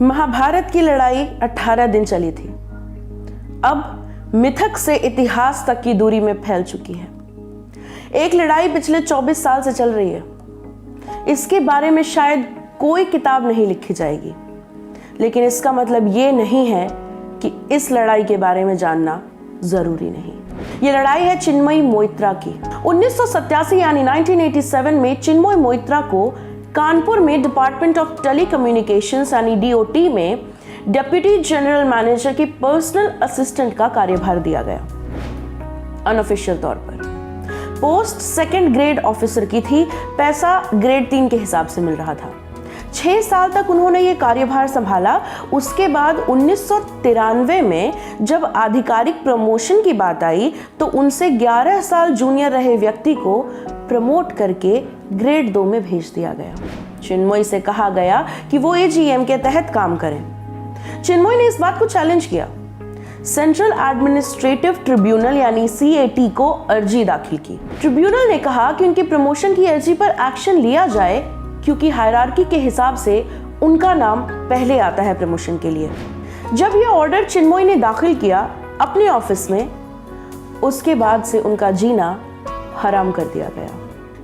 महाभारत की लड़ाई 18 दिन चली थी। अब मिथक से इतिहास तक की दूरी में फैल चुकी है। एक लड़ाई पिछले 24 साल से चल रही है। इसके बारे में शायद कोई किताब नहीं लिखी जाएगी, लेकिन इसका मतलब ये नहीं है कि इस लड़ाई के बारे में जानना जरूरी नहीं। ये लड़ाई है चिन्मयी मोइत्रा की। 1987 यानी 1987 में चिन्मयी मोइत्रा को कानपुर में डिपार्टमेंट ऑफ टेलीकम्युनिकेशंस यानी डीओटी में डिप्टी जनरल मैनेजर की पर्सनल असिस्टेंट का कार्यभार दिया गया। अनऑफिशियल तौर पर पोस्ट सेकंड ग्रेड ऑफिसर की थी। पैसा ग्रेड 3 के हिसाब से मिल रहा था। 6 साल तक उन्होंने ये कार्यभार संभाला। उसके बाद 1993 में जब आधिकारिक प्रमोशन की बात आई तो उनसे 11 साल जूनियर रहे व्यक्ति को प्रमोट करके ग्रेड 2 में भेज दिया गया। चिन्मयी से कहा गया कि वो एजीएम के तहत काम करें। चिन्मयी ने इस बात को चैलेंज किया। सेंट्रल एडमिनिस्ट्रेटिव ट्रिब्यूनल यानी सीएटी को अर्जी दाखिल की। ट्रिब्यूनल ने कहा कि उनकी प्रमोशन की अर्जी पर एक्शन लिया जाए, क्योंकि हायरार्की के हिसाब से उनका नाम पहले आता है प्रमोशन के लिए। जब यह ऑर्डर चिन्मयी ने दाखिल किया अपने ऑफिस में, उसके बाद से उनका जीना हराम कर दिया गया।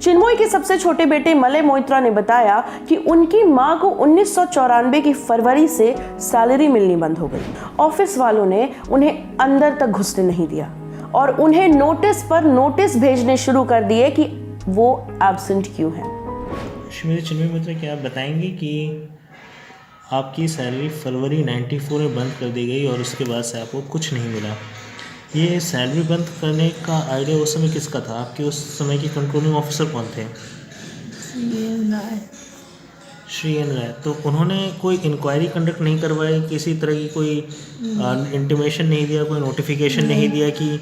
चिन्मयी के सबसे छोटे बेटे मलय मोइत्रा ने बताया कि उनकी मां को 1994 की फरवरी से सैलरी मिलनी बंद हो गई। ऑफिस वालों ने उन्हें अंदर तक घुसने नहीं दिया और उन्हें नोटिस पर नोटिस भेजने शुरू कर दिए कि वो एब्सेंट क्यों हैं। श्रीमती चिन्मयी मोइत्रा, क्या आप बताएंगे कि आपकी सैलरी फरवरी 94 में बंद कर दी गई और उसके बाद से आपको कुछ नहीं मिला? ये सैलरी बंद करने का आइडिया उस समय किसका था? आपके उस समय के कंट्रोलिंग ऑफिसर कौन थे? श्री एन राय। तो उन्होंने कोई इंक्वायरी कंडक्ट नहीं करवाई, किसी तरह की कोई इंटीमेशन नहीं दिया, कोई नोटिफिकेशन नहीं दिया कि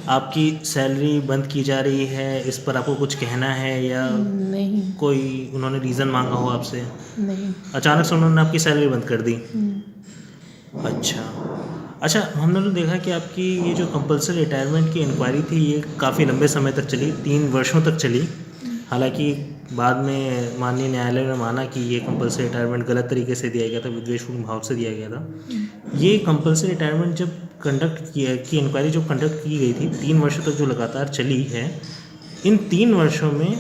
आपकी सैलरी बंद की जा रही है, इस पर आपको कुछ कहना है, या नहीं, कोई उन्होंने रीज़न मांगा हो आपसे? नहीं, अचानक से उन्होंने आपकी सैलरी बंद कर दी? अच्छा, हमने तो देखा कि आपकी ये जो कंपल्सरी रिटायरमेंट की इंक्वायरी थी ये काफ़ी लंबे समय तक चली, 3 वर्षों तक चली। हालांकि बाद में माननीय न्यायालय ने माना कि ये कंपल्सरी रिटायरमेंट गलत तरीके से दिया गया था, विद्वेषपूर्ण भाव से दिया गया था। ये कंपल्सरी रिटायरमेंट जब कंडक्ट किया की इंक्वायरी जो कंडक्ट की गई थी 3 वर्षों तक जो लगातार चली है, इन 3 वर्षों में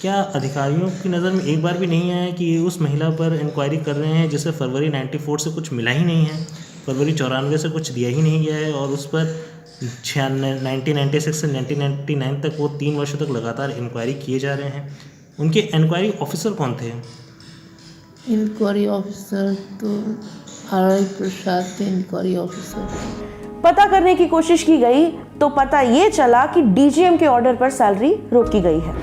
क्या अधिकारियों की नज़र में एक बार भी नहीं आया कि ये उस महिला पर इंक्वायरी कर रहे हैं जिसे फरवरी 94 से कुछ मिला ही नहीं है, फरवरी 94 से कुछ दिया ही नहीं गया है, और उस पर 1996 से 1999 तक वो 3 वर्षों तक लगातार इंक्वायरी किए जा रहे हैं? उनके इंक्वायरी ऑफिसर कौन थे? इंक्वायरी ऑफिसर तो आर.आई. प्रसाद थे। इंक्वायरी ऑफिसर पता करने की कोशिश की गई तो पता ये चला कि डीजीएम के ऑर्डर पर सैलरी रोकी गई है।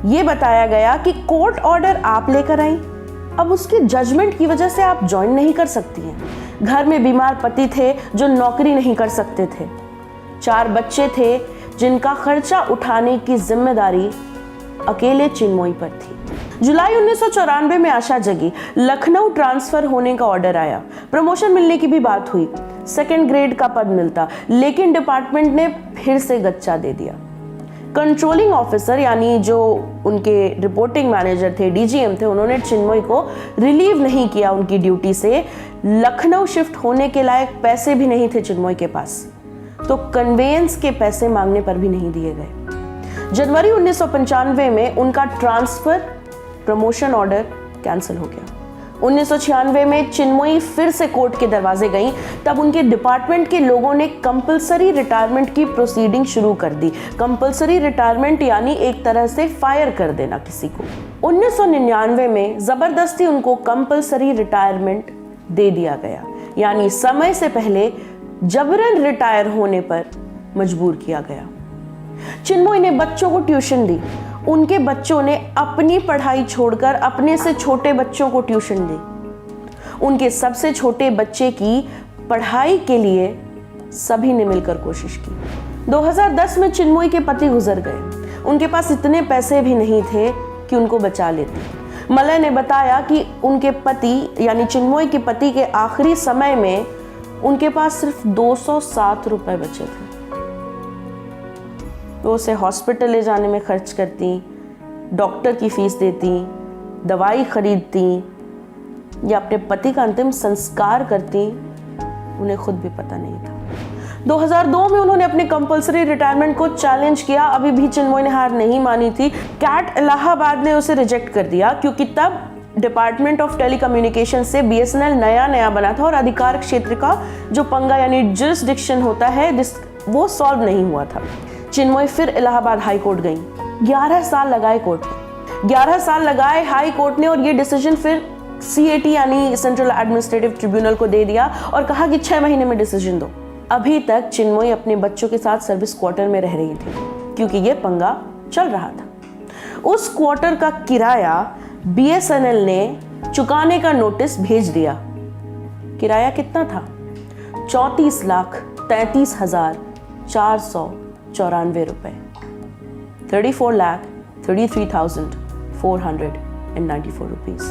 ये बताया गया कि कोर्ट ऑर्डर आप लेकर आई, अब उसकी जजमेंट की वजह से आप ज्वाइन नहीं कर सकती हैं। घर में बीमार पति थे जो नौकरी नहीं कर सकते थे। 4 बच्चे थे जिनका खर्चा उठाने की जिम्मेदारी अकेले चिन्मयी पर थी। जुलाई 1994 में आशा जगी। लखनऊ ट्रांसफर होने का ऑर्डर आया। प्रमोशन मिलने की भी बात हुई, सेकंड ग्रेड का पद मिलता, लेकिन डिपार्टमेंट ने फिर से गच्चा दे दिया। कंट्रोलिंग ऑफिसर यानी जो उनके रिपोर्टिंग मैनेजर थे, डीजीएम थे, उन्होंने चिन्मयी को रिलीव नहीं किया उनकी ड्यूटी से। लखनऊ शिफ्ट होने के लायक पैसे भी नहीं थे चिन्मयी के पास, तो कन्वेंस के पैसे मांगने पर भी नहीं दिए गए। जनवरी 1995 में उनका ट्रांसफर प्रमोशन ऑर्डर कैंसिल हो गया। 1996 में चिन्मयी फिर से कोर्ट के दरवाजे गईं, तब उनके डिपार्टमेंट के लोगों ने कंपल्सरी रिटायरमेंट की प्रोसीडिंग शुरू कर दी। कंपल्सरी रिटायरमेंट यानी एक तरह से फायर कर देना किसी को। 1999 में जबरदस्ती उनको कंपल्सरी रिटायरमेंट दे दिया गया, यानी समय से पहले जबरन रिटायर होने पर मजबूर किया गया। चिन्मयी ने बच्चों को ट्यूशन दी। उनके बच्चों ने अपनी पढ़ाई छोड़कर अपने से छोटे बच्चों को ट्यूशन दी। उनके सबसे छोटे बच्चे की पढ़ाई के लिए सभी ने मिलकर कोशिश की। 2010 में चिन्मयी के पति गुजर गए। उनके पास इतने पैसे भी नहीं थे कि उनको बचा लेते। मलय ने बताया कि उनके पति यानी चिन्मयी के पति के आखिरी समय में उनके पास सिर्फ 207 रुपए बचे थे। तो उसे हॉस्पिटल ले जाने में खर्च करती, डॉक्टर की फीस देती, दवाई खरीदती, या अपने पति का अंतिम संस्कार करती, उन्हें खुद भी पता नहीं था। 2002 में उन्होंने अपने कंपल्सरी रिटायरमेंट को चैलेंज किया। अभी भी चिन्मयी ने हार नहीं मानी थी। कैट इलाहाबाद ने उसे रिजेक्ट कर दिया क्योंकि तब डिपार्टमेंट ऑफ टेलीकम्युनिकेशन से बीएसएनएल नया बना था और अधिकार क्षेत्र का जो पंगा यानी जुरिस्डिक्शन होता है वो सॉल्व नहीं हुआ था। चिन्मयी फिर इलाहाबाद हाई कोर्ट गई। 11 साल लगाए कोर्ट में, 11 साल लगाए हाई कोर्ट ने, और ये डिसीजन फिर CAT यानी सेंट्रल एडमिनिस्ट्रेटिव ट्रिब्यूनल को दे दिया और कहा कि 6 महीने में डिसीजन दो। अभी तक चिन्मयी अपने बच्चों के साथ सर्विस क्वार्टर में रह रही थी क्योंकि ये पंगा चल रहा था। उस क्वार्टर का किराया BSNL ने चुकाने का नोटिस भेज दिया। किराया कितना था? 34,33,494 रुपए, 34,33,494 रुपीज।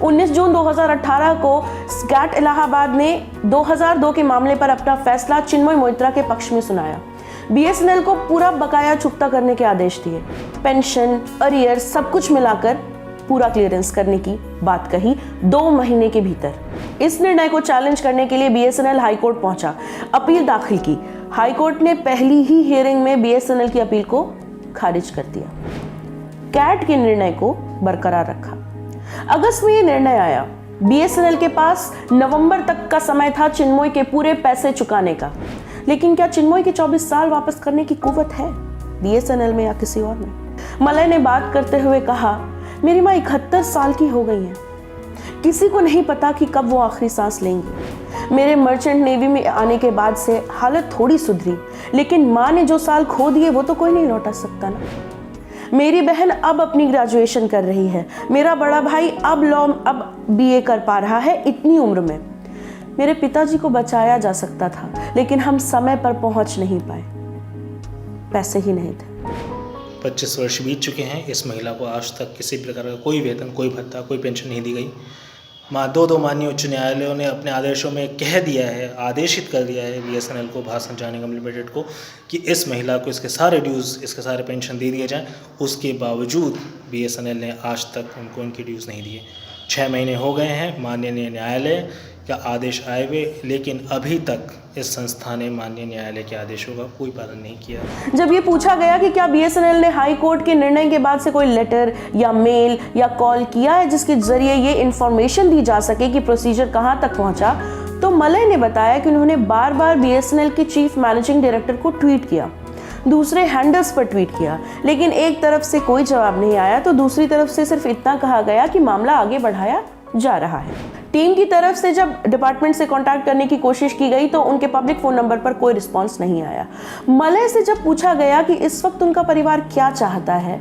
19 जून 2018 को कैट इलाहाबाद ने 2002 के मामले पर अपना फैसला चिन्मयी मोइत्रा के पक्ष में सुनाया। BSNL को पूरा बकाया चुकता करने के आदेश दिए। पेंशन, अरियर सब कुछ मिलाकर पूरा क्लियरेंस करने की बात कही 2 महीने के भीतर। इस निर्णय को चैलेंज करने के लिए BSNL हाई कोर्ट पहुंचा, अपील दाखिल की। हाई कोर्ट ने पहली ही हियरिंग में BSNL की अपील को खारिज कर दिया। कैट के निर्णय को बरकरार रखा। अगस्त में यह निर्णय आया। BSNL के पास नवंबर तक का समय था चिन्मयी के पूरे पैसे चुकाने का। लेकिन क्या चिन्मयी के 24 साल वापस करने की कुव्वत है BSNL में या किसी और में? मलय ने बात करते हुए कहा, मेरी माँ 71 साल की हो गई है। किसी को नहीं पता कि कब वो आखिरी सांस लेंगी। मेरे मर्चेंट नेवी में आने के बाद से हालत थोड़ी सुधरी, लेकिन माँ ने जो साल खो दिए वो तो कोई नहीं लौटा सकता ना। मेरी बहन अब अपनी ग्रेजुएशन कर रही है। मेरा बड़ा भाई अब BA कर पा रहा है इतनी उम्र में। मेरे पिताजी को बचाया जा सकता था, लेकिन हम समय पर पहुंच नहीं पाए, पैसे ही नहीं थे। 25 वर्ष बीत चुके हैं। इस महिला को आज तक किसी प्रकार का कोई वेतन, कोई भत्ता, कोई पेंशन नहीं दी गई। दो माननीय उच्च न्यायालयों ने अपने आदेशों में कह दिया है, आदेशित कर दिया है BSNL को, भारत संचार निगम लिमिटेड को, कि इस महिला को इसके सारे ड्यूज़, इसके सारे पेंशन दे दिए जाएं। उसके बावजूद BSNL ने आज तक उनको उनके ड्यूज़ नहीं दिए। 6 महीने हो गए हैं माननीय न्यायालय का आदेश आए हुए, लेकिन अभी तक इस संस्था ने माननीय न्यायालय के आदेशों का कोई पालन नहीं किया। जब ये पूछा गया कि क्या BSNL ने हाई कोर्ट के निर्णय के बाद से कोई लेटर या मेल या कॉल किया है जिसके जरिए ये इंफॉर्मेशन दी जा सके कि प्रोसीजर कहां तक पहुंचा, तो मलय ने बताया कि उन्होंने बार बार BSNL के चीफ मैनेजिंग डायरेक्टर को ट्वीट किया, दूसरे हैंडल्स पर ट्वीट किया, लेकिन एक तरफ से कोई जवाब नहीं आया तो दूसरी तरफ से सिर्फ इतना कहा गया कि मामला आगे बढ़ाया जा रहा है। टीम की तरफ से जब डिपार्टमेंट से कांटेक्ट करने की कोशिश की गई तो उनके पब्लिक फोन नंबर पर कोई रिस्पांस नहीं आया। मलय से जब पूछा गया कि इस वक्त उनका परिवार क्या चाहता है,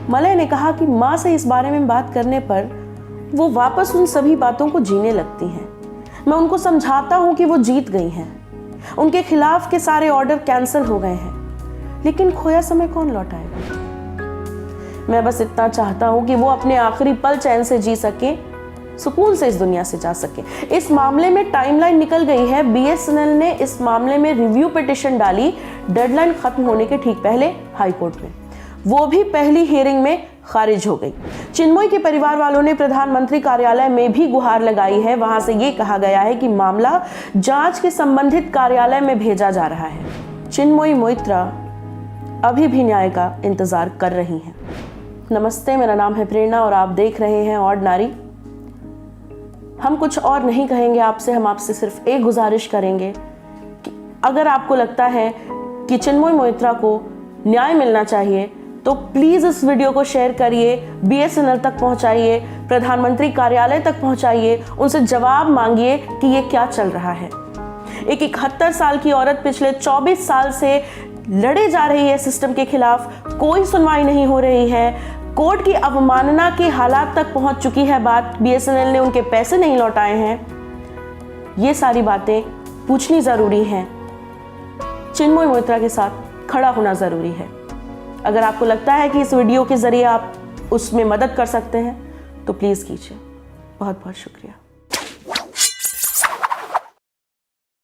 मलय ने कहा कि माँ से इस बारे में बात करने पर वो वापस उन सभी बातों को जीने लगती हैं। मैं उनको समझाता हूँ कि वो जीत गई हैं, उनके खिलाफ के सारे ऑर्डर कैंसिल हो गए हैं, लेकिन खोया समय कौन लौटाएगा। मैं बस इतना चाहता हूँ कि वो अपने आखिरी पल चैन से जी सके, सुकून से इस दुनिया से जा सके। इस मामले में टाइमलाइन निकल गई है। BSNL ने इस मामले में रिव्यू पिटीशन डाली डेडलाइन खत्म होने के ठीक पहले हाई कोर्ट में, वो भी पहली हियरिंग में खारिज हो गई। चिन्मयी के परिवार वालों ने प्रधानमंत्री कार्यालय में भी गुहार लगाई है। वहां से ये कहा गया है कि मामला जांच के संबंधित कार्यालय में भेजा जा रहा है। चिन्मयी मोइत्रा अभी भी न्याय का इंतजार कर रही हैं। नमस्ते, मेरा नाम है प्रेरणा और आप देख रहे हैं ऑर्डिनरी। हम कुछ और नहीं कहेंगे आपसे, हम आपसे सिर्फ एक गुजारिश करेंगे कि अगर आपको लगता है कि चिन्मयी मोइत्रा को न्याय मिलना चाहिए तो प्लीज़ इस वीडियो को शेयर करिए, BSNL तक पहुंचाइए, प्रधानमंत्री कार्यालय तक पहुंचाइए, उनसे जवाब मांगिए कि ये क्या चल रहा है। एक 71 साल की औरत पिछले 24 साल से लड़े जा रही है सिस्टम के खिलाफ, कोई सुनवाई नहीं हो रही है, कोर्ट की अवमानना के हालात तक पहुंच चुकी है बात, BSNL ने उनके पैसे नहीं लौटाए हैं। ये सारी बातें पूछनी ज़रूरी हैं। चिन्मयी मोइत्रा के साथ खड़ा होना ज़रूरी है। अगर आपको लगता है कि इस वीडियो के ज़रिए आप उसमें मदद कर सकते हैं तो प्लीज़ कीजिए। बहुत बहुत शुक्रिया।